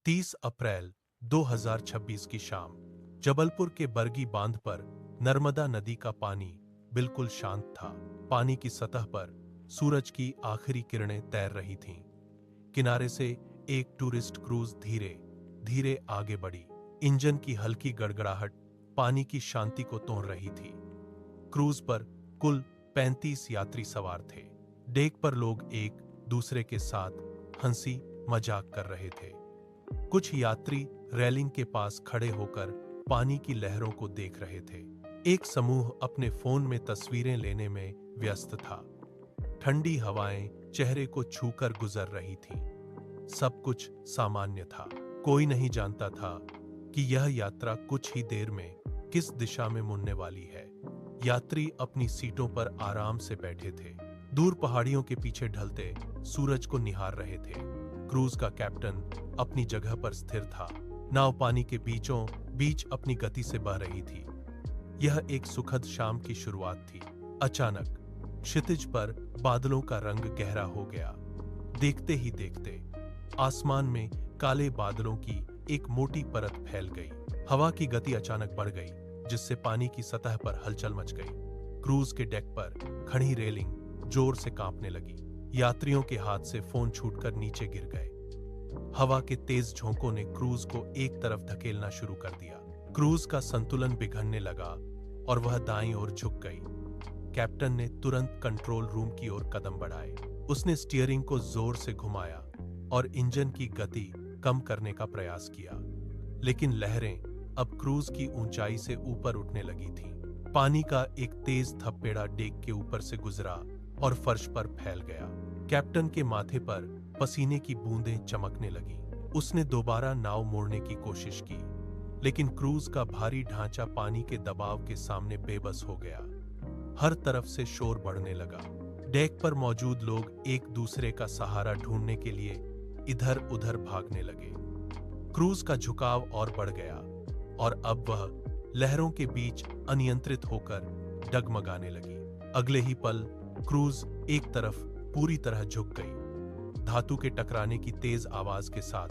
30 अप्रैल 2026 की शाम जबलपुर के बरगी बांध पर नर्मदा नदी का पानी बिल्कुल शांत था। पानी की सतह पर सूरज की आखिरी किरणें तैर रही थीं। किनारे से एक टूरिस्ट क्रूज धीरे धीरे आगे बढ़ी। इंजन की हल्की गड़गड़ाहट पानी की शांति को तोड़ रही थी। क्रूज पर कुल 35 यात्री सवार थे। डेक पर लोग एक दूसरे के साथ हंसी मजाक कर रहे थे। कुछ यात्री रेलिंग के पास खड़े होकर पानी की लहरों को देख रहे थे। एक समूह अपने फोन में तस्वीरें लेने में व्यस्त था। ठंडी हवाएं चेहरे को छूकर गुजर रही थीं। सब कुछ सामान्य था। कोई नहीं जानता था कि यह यात्रा कुछ ही देर में किस दिशा में मुड़ने वाली है। यात्री अपनी सीटों पर आराम से बैठे थे। दूर पहाड़ियों के पीछे ढलते सूरज को निहार रहे थे। क्रूज का कैप्टन अपनी जगह पर स्थिर था। नाव पानी के बीचों बीच अपनी गति से बह रही थी। यह एक सुखद शाम की शुरुआत थी। अचानक क्षितिज पर बादलों का रंग गहरा हो गया। देखते ही देखते आसमान में काले बादलों की एक मोटी परत फैल गई। हवा की गति अचानक बढ़ गई, जिससे पानी की सतह पर हलचल मच गई। क्रूज के डेक पर खड़ी रेलिंग जोर से कांपने लगी। यात्रियों के हाथ से फोन छूटकर नीचे गिर गए। हवा के तेज झोंकों ने क्रूज को एक तरफ धकेलना शुरू कर दिया। क्रूज का संतुलन बिगड़ने लगा और वह दाईं ओर झुक गई। कैप्टन ने तुरंत कंट्रोल रूम की ओर कदम बढ़ाए। उसने स्टीयरिंग को जोर से घुमाया और इंजन की गति कम करने का प्रयास किया, लेकिन लहरें अब क्रूज की ऊंचाई से ऊपर उठने लगी थीं। पानी का एक तेज थपेड़ा डेक के ऊपर से गुजरा और फर्श पर फैल गया। कैप्टन के माथे पर पसीने की बूंदें चमकने लगीं। उसने दोबारा नाव मोड़ने की कोशिश की, लेकिन क्रूज का भारी ढांचा पानी के दबाव के सामने बेबस हो गया। हर तरफ से शोर बढ़ने लगा। डेक पर मौजूद लोग एक दूसरे का सहारा ढूंढने के लिए इधर उधर भागने लगे। क्रूज का झुकाव और बढ़ गया और अब वह लहरों के बीच अनियंत्रित होकर डगमगाने लगी। अगले ही पल क्रूज एक तरफ पूरी तरह झुक गई। धातु के टकराने की तेज आवाज के साथ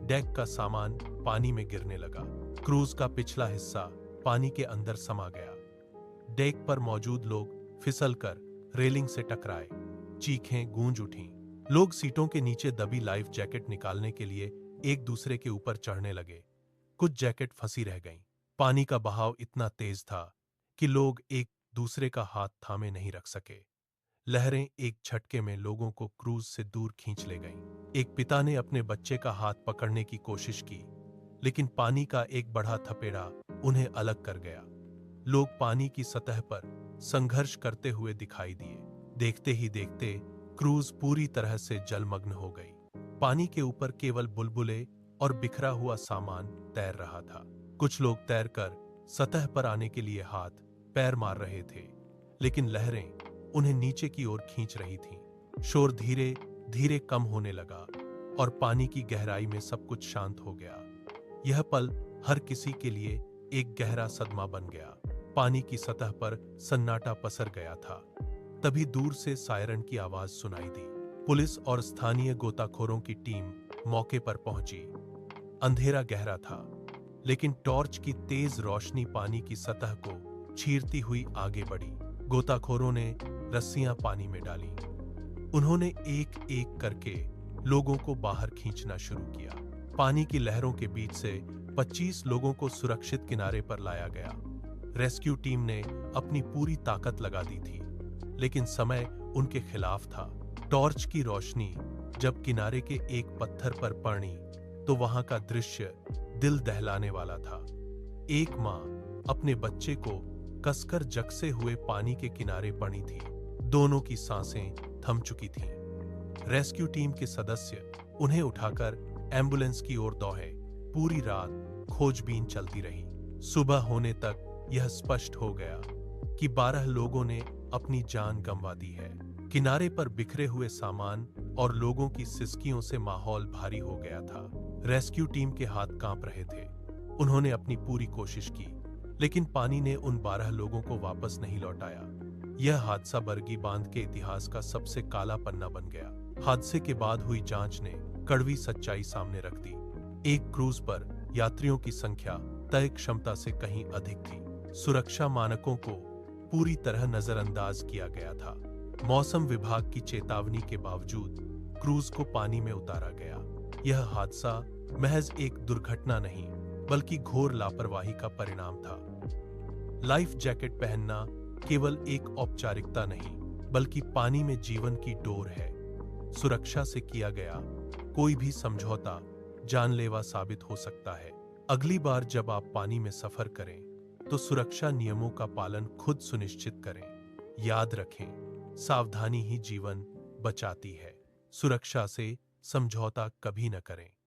डेक का सामान पानी में गिरने लगा। क्रूज का पिछला हिस्सा पानी के अंदर समा गया। डेक पर मौजूद लोग फिसलकर रेलिंग से टकराए। चीखें गूंज उठीं। लोग सीटों के नीचे दबी लाइफ जैकेट निकालने के लिए एक दूसरे के ऊपर चढ़ने लगे। कुछ जैकेट फंसी रह गईं। पानी का बहाव इतना तेज था कि लोग एक दूसरे का हाथ थामे नहीं रख सके। लहरें एक झटके में लोगों को क्रूज से दूर खींच ले गईं। एक पिता ने अपने बच्चे का हाथ पकड़ने की कोशिश की, लेकिन पानी का एक बड़ा थपेड़ा उन्हें अलग कर गया। लोग पानी की सतह पर संघर्ष करते हुए दिखाई दिए। देखते ही देखते क्रूज पूरी तरह से जलमग्न हो गई। पानी के ऊपर केवल बुलबुले और बिखरा हुआ सामान तैर रहा था। कुछ लोग तैरकर सतह पर आने के लिए हाथ पैर मार रहे थे, लेकिन लहरें उन्हें नीचे की ओर खींच रही थीं। शोर धीरे धीरे कम होने लगा और पानी की गहराई में सब कुछ शांत हो गया। यह पल हर किसी के लिए एक गहरा सदमा बन गया। पानी की सतह पर सन्नाटा पसर गया था। तभी दूर से सायरन की आवाज सुनाई दी। पुलिस और स्थानीय गोताखोरों की टीम मौके पर पहुंची। अंधेरा गहरा था, लेकिन टॉर्च की तेज रोशनी पानी की सतह को चीरती हुई आगे बढ़ी। गोताखोरों ने रस्सियां पानी में डाली। उन्होंने एक एक करके लोगों को बाहर खींचना शुरू किया। पानी की लहरों के बीच से 25 लोगों को सुरक्षित किनारे पर लाया गया। रेस्क्यू टीम ने अपनी पूरी ताकत लगा दी थी, लेकिन समय उनके खिलाफ था। टॉर्च की रोशनी जब किनारे के एक पत्थर पर पड़ी तो वहां का दृश्य दिल दहलाने वाला था। एक मां अपने बच्चे को कसकर जकसे हुए पानी के किनारे पड़ी थी। दोनों की सांसें थम चुकी थीं। रेस्क्यू टीम के सदस्य उन्हें उठाकर एम्बुलेंस की ओर दौड़े। पूरी रात खोजबीन चलती रही। सुबह होने तक यह स्पष्ट हो गया कि 12 लोगों ने अपनी जान गंवा दी है। किनारे पर बिखरे हुए सामान और लोगों की सिसकियों से माहौल भारी हो गया था। रेस्क्यू टीम के हाथ कांप रहे थे। उन्होंने अपनी पूरी कोशिश की, लेकिन पानी ने उन 12 लोगों को वापस नहीं लौटाया। यह हादसा बरगी बांध के इतिहास का सबसे काला पन्ना बन गया। हादसे के बाद हुई जांच ने कड़वी सच्चाई सामने रख दी। एक क्रूज पर यात्रियों की संख्या तय क्षमता से कहीं अधिक थी। सुरक्षा मानकों को पूरी तरह नजरअंदाज किया गया था। मौसम विभाग की चेतावनी के बावजूद क्रूज को पानी में उतारा गया। यह हादसा महज एक दुर्घटना नहीं, बल्कि घोर लापरवाही का परिणाम था। लाइफ जैकेट पहनना केवल एक औपचारिकता नहीं, बल्कि पानी में जीवन की डोर है। सुरक्षा से किया गया कोई भी समझौता जानलेवा साबित हो सकता है। अगली बार जब आप पानी में सफर करें, तो सुरक्षा नियमों का पालन खुद सुनिश्चित करें। याद रखें, सावधानी ही जीवन बचाती है। सुरक्षा से समझौता कभी न करें।